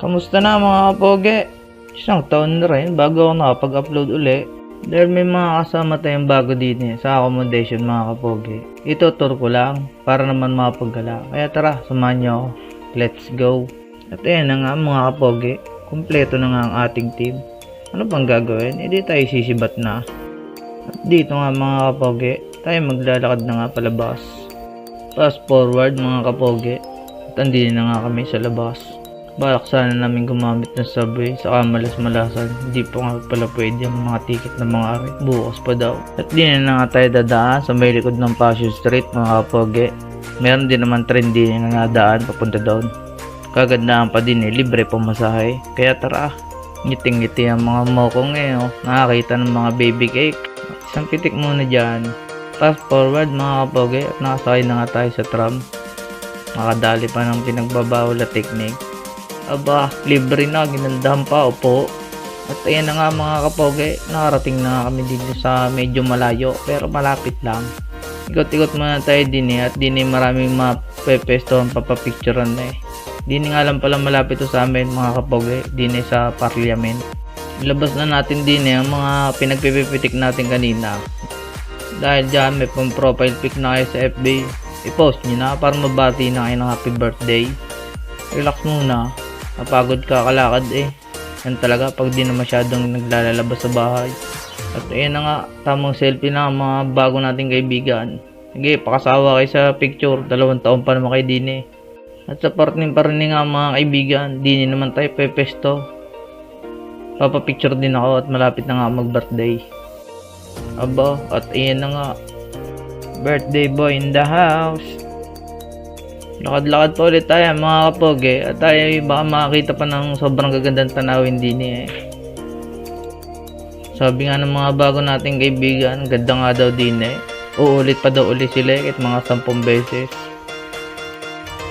Kamusta na mga kapoge? Isang taon na rin bago ako nakapag-upload uli. Dahil may mga kasama tayong bago din sa accommodation mga kapoge. Itutur ko lang para naman makapaggala. Kaya tara, samahan nyo ako. Let's go! At ayan na nga mga kapoge, kumpleto na nga ang ating team. Ano bang gagawin? Hindi tayo sisibat na. At dito nga mga kapoge, tayo maglalakad na nga palabas. Fast forward mga kapoge, at andito na nga kami sa labas. Balak sana namin gumamit ng subway sa malas-malasan. Hindi po nga pala pwede ang mga ticket ng mga ari. Bukas pa daw. At di na nga tayo dadaan sa may likod ng Passion Street mga kapoge. Meron din naman trend din na nadaan papunta doon. Kagandaan pa din libre pamasahe. Kaya tara, ngiting-ngiti ang mga mokong nakakita ng mga baby cake. Isang pitik muna dyan. Fast forward mga kapoge at nakasakay na nga tayo sa tram. Nakadali pa ng pinagbabawal na technique. Aba, libre na, ginandahan pa, opo. At ayan na nga mga kapoge, nakarating na kami dito sa medyo malayo, pero malapit lang. Ikot-ikot muna tayo din at din maraming mapepestohan papapicturean na Din nga lang pala malapit to sa amin mga kapoge, din sa parliament. Ilabas na natin din ang mga pinagpipipitik natin kanina. Dahil dyan may pang profile pic na kayo sa FB, i-post nyo na para mabati na kayo ng happy birthday. Relax muna. Napagod ka kalakad Yan talaga pag di na masyadong naglalabas sa bahay. At ayan na nga, tamang selfie na mga bago nating kaibigan. Sige, pakasawa kayo sa picture, 2 taon pa naman kayo din At sa partner pa rin nga mga kaibigan, di naman tayo pepesto. Papapicture din ako at malapit na nga mag-birthday. Aba, at ayan na nga, birthday boy in the house. Lakad-lakad pa ulit tayo mga kapoge at tayo baka makakita pa ng sobrang gagandang tanawin din Sabi nga ng mga bago nating kaibigan, ganda nga daw din Uulit pa daw ulit sila kahit mga 10 beses.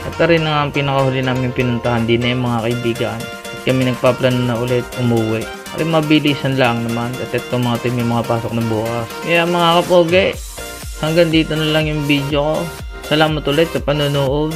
At rin na nga ang pinakahuli namin pinuntahan din mga kaibigan. At kami nagpaplano na ulit umuwi. At mabilisan lang naman at ito mga team may mga pasok na bukas. Kaya mga kapoge, hanggang dito na lang yung video ko. Salamat ulit sa panonood.